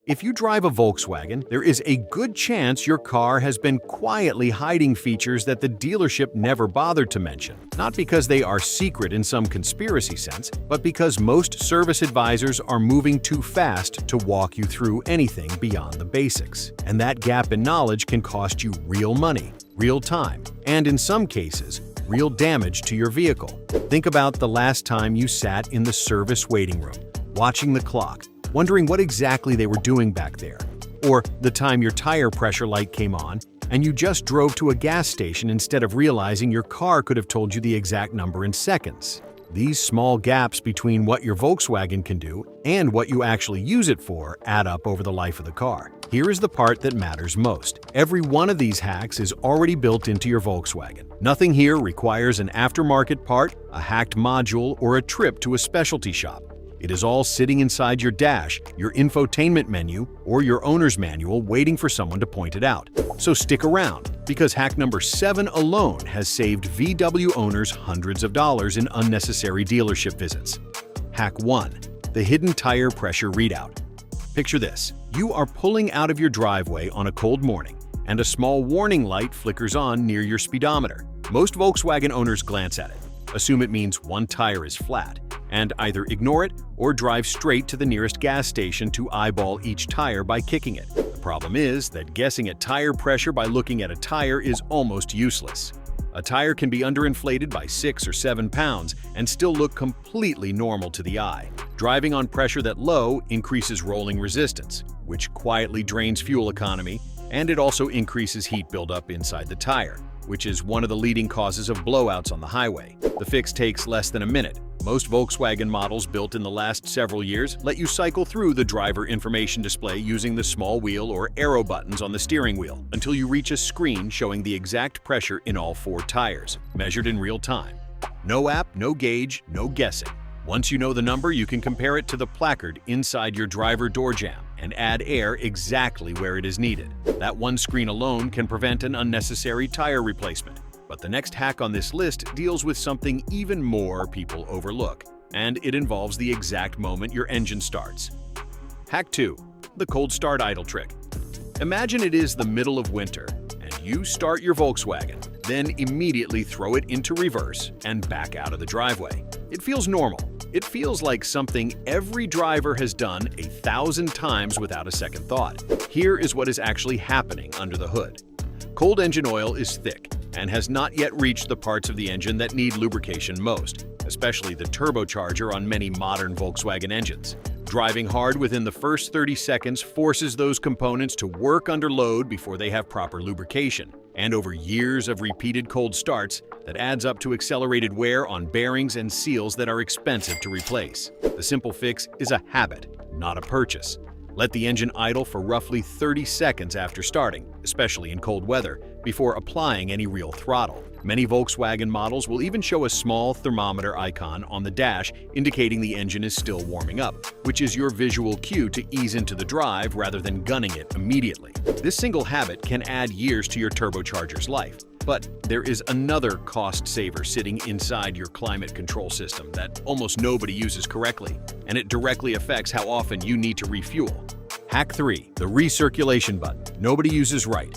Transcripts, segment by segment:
If you drive a Volkswagen, there is a good chance your car has been quietly hiding features that the dealership never bothered to mention. Not because they are secret in some conspiracy sense, but because most service advisors are moving too fast to walk you through anything beyond the basics. And that gap in knowledge can cost you real money, real time, and in some cases, real damage to your vehicle. Think about the last time you sat in the service waiting room, watching the clock, wondering what exactly they were doing back there. Or the time your tire pressure light came on and you just drove to a gas station instead of realizing your car could have told you the exact number in seconds. These small gaps between what your Volkswagen can do and what you actually use it for add up over the life of the car. Here is the part that matters most. Every one of these hacks is already built into your Volkswagen. Nothing here requires an aftermarket part, a hacked module, or a trip to a specialty shop. It is all sitting inside your dash, your infotainment menu, or your owner's manual waiting for someone to point it out. So stick around, because hack number 7 alone has saved VW owners hundreds of dollars in unnecessary dealership visits. Hack 1. The hidden tire pressure readout. Picture this. You are pulling out of your driveway on a cold morning, and a small warning light flickers on near your speedometer. Most Volkswagen owners glance at it, assume it means one tire is flat, and either ignore it or drive straight to the nearest gas station to eyeball each tire by kicking it. The problem is that guessing at tire pressure by looking at a tire is almost useless. A tire can be underinflated by 6 or 7 pounds and still look completely normal to the eye. Driving on pressure that low increases rolling resistance, which quietly drains fuel economy, and it also increases heat buildup inside the tire, which is one of the leading causes of blowouts on the highway. The fix takes less than a minute. Most Volkswagen models built in the last several years let you cycle through the driver information display using the small wheel or arrow buttons on the steering wheel until you reach a screen showing the exact pressure in all 4 tires, measured in real time. No app, no gauge, no guessing. Once you know the number, you can compare it to the placard inside your driver door jamb and add air exactly where it is needed. That one screen alone can prevent an unnecessary tire replacement. But the next hack on this list deals with something even more people overlook, and it involves the exact moment your engine starts. Hack 2. The cold start idle trick. Imagine it is the middle of winter, and you start your Volkswagen, then immediately throw it into reverse and back out of the driveway. It feels normal. It feels like something every driver has done 1,000 times without a second thought. Here is what is actually happening under the hood. Cold engine oil is thick and has not yet reached the parts of the engine that need lubrication most, especially the turbocharger on many modern Volkswagen engines. Driving hard within the first 30 seconds forces those components to work under load before they have proper lubrication, and over years of repeated cold starts, that adds up to accelerated wear on bearings and seals that are expensive to replace. The simple fix is a habit, not a purchase. Let the engine idle for roughly 30 seconds after starting, especially in cold weather, before applying any real throttle. Many Volkswagen models will even show a small thermometer icon on the dash indicating the engine is still warming up, which is your visual cue to ease into the drive rather than gunning it immediately. This single habit can add years to your turbocharger's life. But there is another cost saver sitting inside your climate control system that almost nobody uses correctly, and it directly affects how often you need to refuel. Hack 3. The recirculation button. Nobody uses right.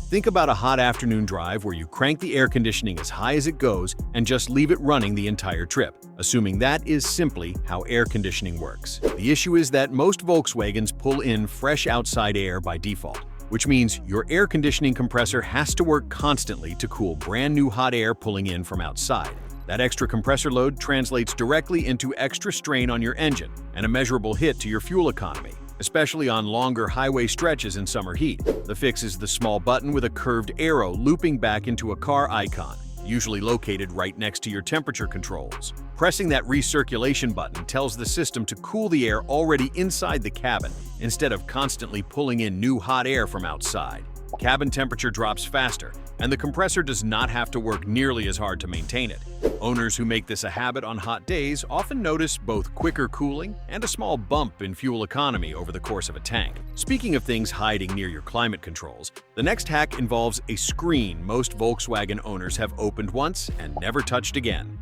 Think about a hot afternoon drive where you crank the air conditioning as high as it goes and just leave it running the entire trip, assuming that is simply how air conditioning works. The issue is that most Volkswagens pull in fresh outside air by default, which means your air conditioning compressor has to work constantly to cool brand new hot air pulling in from outside. That extra compressor load translates directly into extra strain on your engine and a measurable hit to your fuel economy, especially on longer highway stretches in summer heat. The fix is the small button with a curved arrow looping back into a car icon, usually located right next to your temperature controls. Pressing that recirculation button tells the system to cool the air already inside the cabin instead of constantly pulling in new hot air from outside. Cabin temperature drops faster, and the compressor does not have to work nearly as hard to maintain it. Owners who make this a habit on hot days often notice both quicker cooling and a small bump in fuel economy over the course of a tank. Speaking of things hiding near your climate controls, the next hack involves a screen most Volkswagen owners have opened once and never touched again.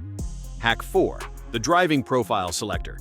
Hack 4. The driving profile selector.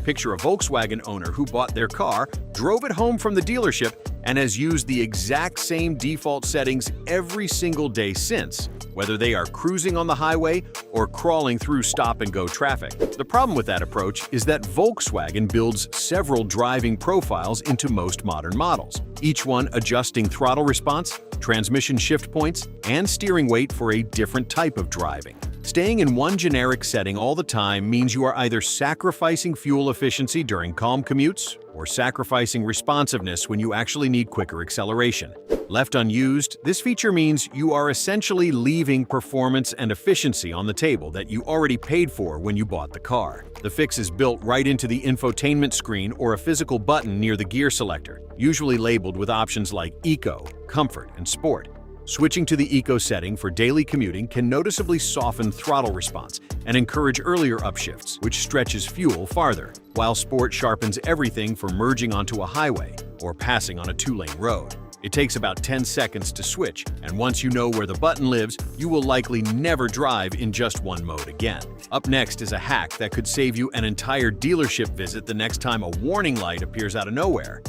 Picture a Volkswagen owner who bought their car, drove it home from the dealership, and has used the exact same default settings every single day since, whether they are cruising on the highway or crawling through stop-and-go traffic. The problem with that approach is that Volkswagen builds several driving profiles into most modern models, each one adjusting throttle response, transmission shift points, and steering weight for a different type of driving. Staying in one generic setting all the time means you are either sacrificing fuel efficiency during calm commutes or sacrificing responsiveness when you actually need quicker acceleration. Left unused, this feature means you are essentially leaving performance and efficiency on the table that you already paid for when you bought the car. The fix is built right into the infotainment screen or a physical button near the gear selector, usually labeled with options like Eco, Comfort, and Sport. Switching to the Eco setting for daily commuting can noticeably soften throttle response and encourage earlier upshifts, which stretches fuel farther, while Sport sharpens everything for merging onto a highway or passing on a two-lane road. It takes about 10 seconds to switch, and once you know where the button lives, you will likely never drive in just one mode again. Up next is a hack that could save you an entire dealership visit the next time a warning light appears out of nowhere.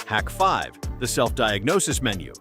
Hack 5. The self-diagnosis menu.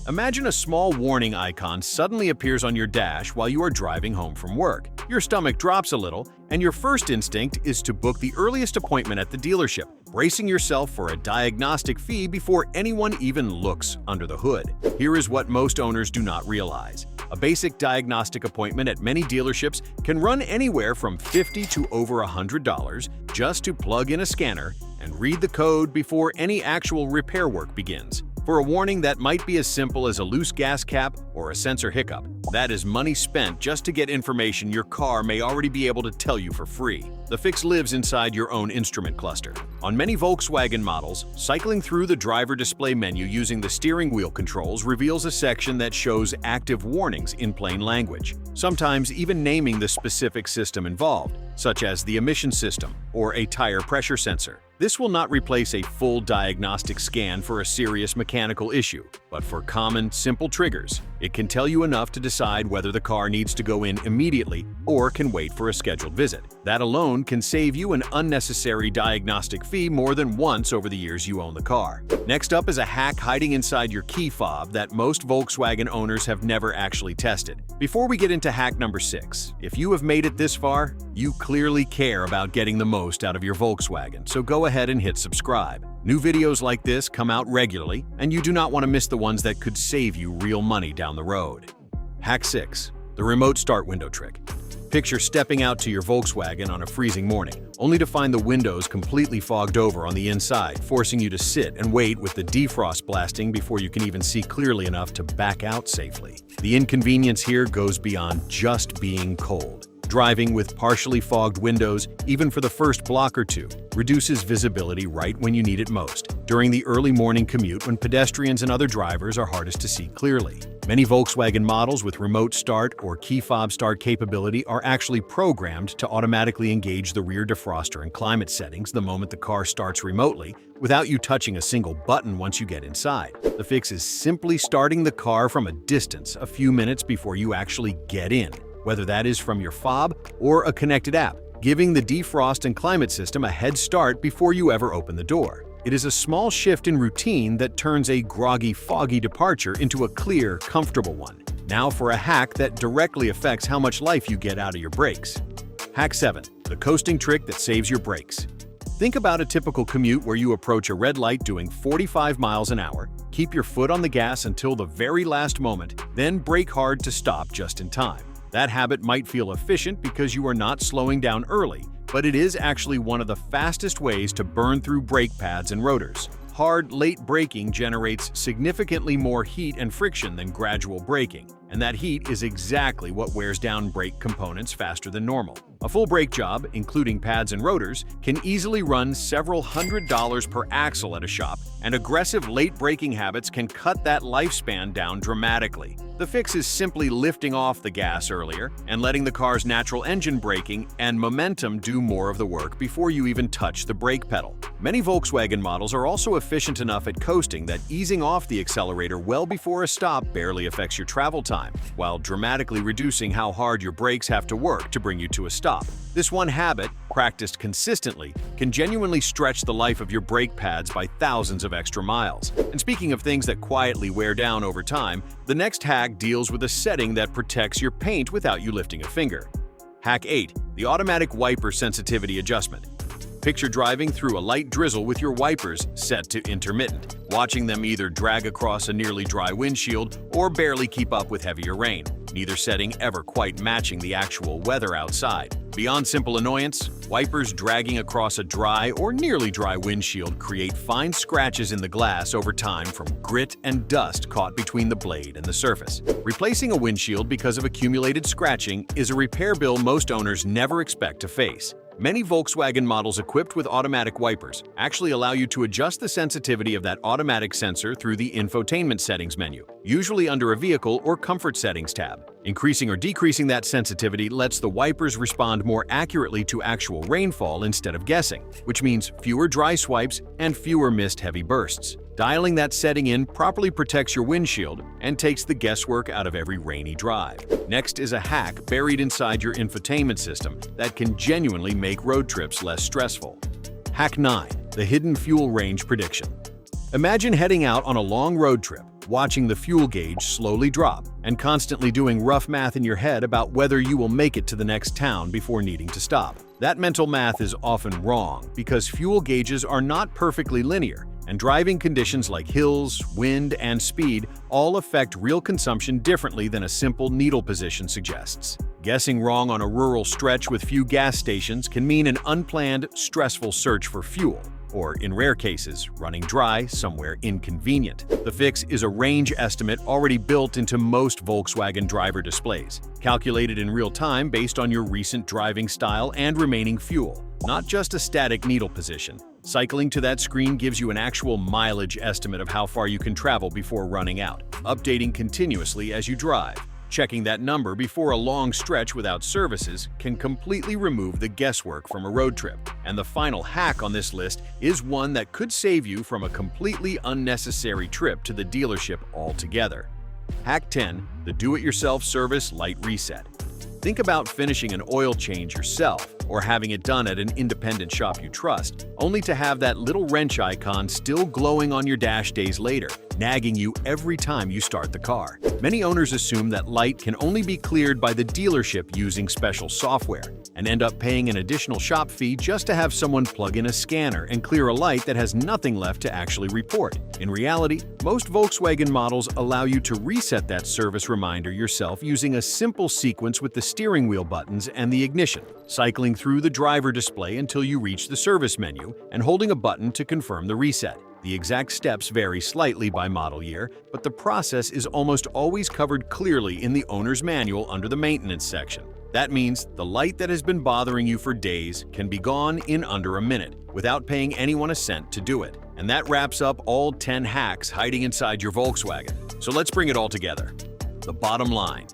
Imagine a small warning icon suddenly appears on your dash while you are driving home from work. Your stomach drops a little, and your first instinct is to book the earliest appointment at the dealership, bracing yourself for a diagnostic fee before anyone even looks under the hood. Here is what most owners do not realize. A basic diagnostic appointment at many dealerships can run anywhere from $50 to over $100 just to plug in a scanner and read the code before any actual repair work begins. For a warning that might be as simple as a loose gas cap or a sensor hiccup, that is money spent just to get information your car may already be able to tell you for free. The fix lives inside your own instrument cluster. On many Volkswagen models, cycling through the driver display menu using the steering wheel controls reveals a section that shows active warnings in plain language, sometimes even naming the specific system involved, such as the emission system or a tire pressure sensor. This will not replace a full diagnostic scan for a serious mechanical issue, but for common, simple triggers, it can tell you enough to decide whether the car needs to go in immediately or can wait for a scheduled visit. That alone can save you an unnecessary diagnostic fee more than once over the years you own the car. Next up is a hack hiding inside your key fob that most Volkswagen owners have never actually tested. Before we get into hack number 6, if you have made it this far, you clearly care about getting the most out of your Volkswagen, so go ahead and hit subscribe. New videos like this come out regularly, and you do not want to miss the ones that could save you real money down the road. Hack 6. The remote start window trick. Picture stepping out to your Volkswagen on a freezing morning, only to find the windows completely fogged over on the inside, forcing you to sit and wait with the defrost blasting before you can even see clearly enough to back out safely. The inconvenience here goes beyond just being cold. Driving with partially fogged windows, even for the first block or two, reduces visibility right when you need it most, during the early morning commute when pedestrians and other drivers are hardest to see clearly. Many Volkswagen models with remote start or key fob start capability are actually programmed to automatically engage the rear defroster and climate settings the moment the car starts remotely, without you touching a single button once you get inside. The fix is simply starting the car from a distance a few minutes before you actually get in, whether that is from your fob or a connected app, giving the defrost and climate system a head start before you ever open the door. It is a small shift in routine that turns a groggy, foggy departure into a clear, comfortable one. Now for a hack that directly affects how much life you get out of your brakes. Hack 7. The coasting trick that saves your brakes. Think about a typical commute where you approach a red light doing 45 miles an hour, keep your foot on the gas until the very last moment, then brake hard to stop just in time. That habit might feel efficient because you are not slowing down early, but it is actually one of the fastest ways to burn through brake pads and rotors. Hard, late braking generates significantly more heat and friction than gradual braking, and that heat is exactly what wears down brake components faster than normal. A full brake job, including pads and rotors, can easily run several $100s per axle at a shop, and aggressive late braking habits can cut that lifespan down dramatically. The The fix is simply lifting off the gas earlier and letting the car's natural engine braking and momentum do more of the work before you even touch the brake pedal. Many Volkswagen models are also efficient enough at coasting that easing off the accelerator well before a stop barely affects your travel time, while dramatically reducing how hard your brakes have to work to bring you to a stop. This one habit, practiced consistently, can genuinely stretch the life of your brake pads by thousands of extra miles. And speaking of things that quietly wear down over time, the next hack deals with a setting that protects your paint without you lifting a finger. Hack 8. The Automatic Wiper Sensitivity Adjustment. Picture driving through a light drizzle with your wipers set to intermittent, watching them either drag across a nearly dry windshield or barely keep up with heavier rain, neither setting ever quite matching the actual weather outside. Beyond simple annoyance, wipers dragging across a dry or nearly dry windshield create fine scratches in the glass over time from grit and dust caught between the blade and the surface. Replacing a windshield because of accumulated scratching is a repair bill most owners never expect to face. Many Volkswagen models equipped with automatic wipers actually allow you to adjust the sensitivity of that automatic sensor through the infotainment settings menu, usually under a vehicle or comfort settings tab. Increasing or decreasing that sensitivity lets the wipers respond more accurately to actual rainfall instead of guessing, which means fewer dry swipes and fewer missed heavy bursts. Dialing that setting in properly protects your windshield and takes the guesswork out of every rainy drive. Next is a hack buried inside your infotainment system that can genuinely make road trips less stressful. Hack 9. The Hidden Fuel Range Prediction. Imagine heading out on a long road trip, watching the fuel gauge slowly drop, and constantly doing rough math in your head about whether you will make it to the next town before needing to stop. That mental math is often wrong because fuel gauges are not perfectly linear, and driving conditions like hills, wind, and speed all affect real consumption differently than a simple needle position suggests. Guessing wrong on a rural stretch with few gas stations can mean an unplanned, stressful search for fuel, or in rare cases, running dry somewhere inconvenient. The fix is a range estimate already built into most Volkswagen driver displays, calculated in real time based on your recent driving style and remaining fuel, not just a static needle position. Cycling to that screen gives you an actual mileage estimate of how far you can travel before running out, updating continuously as you drive. Checking that number before a long stretch without services can completely remove the guesswork from a road trip. And the final hack on this list is one that could save you from a completely unnecessary trip to the dealership altogether. Hack 10. The Do-It-Yourself Service Light Reset. Think about finishing an oil change yourself or having it done at an independent shop you trust, only to have that little wrench icon still glowing on your dash days later, nagging you every time you start the car. Many owners assume that light can only be cleared by the dealership using special software, and end up paying an additional shop fee just to have someone plug in a scanner and clear a light that has nothing left to actually report. In reality, most Volkswagen models allow you to reset that service reminder yourself using a simple sequence with the steering wheel buttons and the ignition, cycling through the driver display until you reach the service menu and holding a button to confirm the reset. The exact steps vary slightly by model year, but the process is almost always covered clearly in the owner's manual under the maintenance section. That means the light that has been bothering you for days can be gone in under a minute, without paying anyone a cent to do it. And that wraps up all 10 hacks hiding inside your Volkswagen. So let's bring it all together. The bottom line.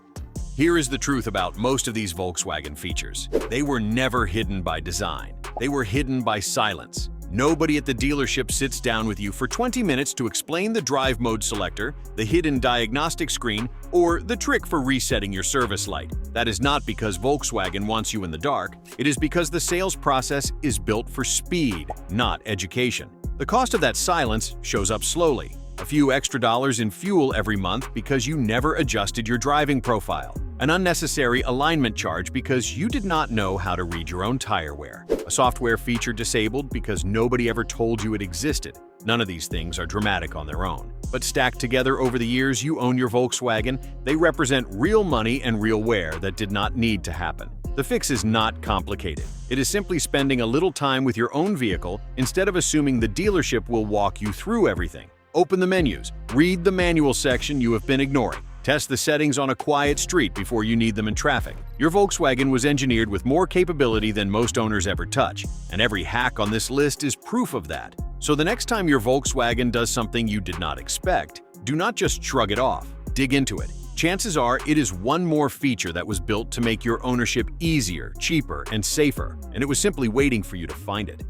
Here is the truth about most of these Volkswagen features. They were never hidden by design. They were hidden by silence. Nobody at the dealership sits down with you for 20 minutes to explain the drive mode selector, the hidden diagnostic screen, or the trick for resetting your service light. That is not because Volkswagen wants you in the dark. It is because the sales process is built for speed, not education. The cost of that silence shows up slowly. A few extra dollars in fuel every month because you never adjusted your driving profile. An unnecessary alignment charge because you did not know how to read your own tire wear. A software feature disabled because nobody ever told you it existed. None of these things are dramatic on their own. But stacked together over the years you own your Volkswagen, they represent real money and real wear that did not need to happen. The fix is not complicated. It is simply spending a little time with your own vehicle instead of assuming the dealership will walk you through everything. Open the menus, read the manual section you have been ignoring. Test the settings on a quiet street before you need them in traffic. Your Volkswagen was engineered with more capability than most owners ever touch, and every hack on this list is proof of that. So the next time your Volkswagen does something you did not expect, do not just shrug it off. Dig into it. Chances are it is one more feature that was built to make your ownership easier, cheaper, and safer, and it was simply waiting for you to find it.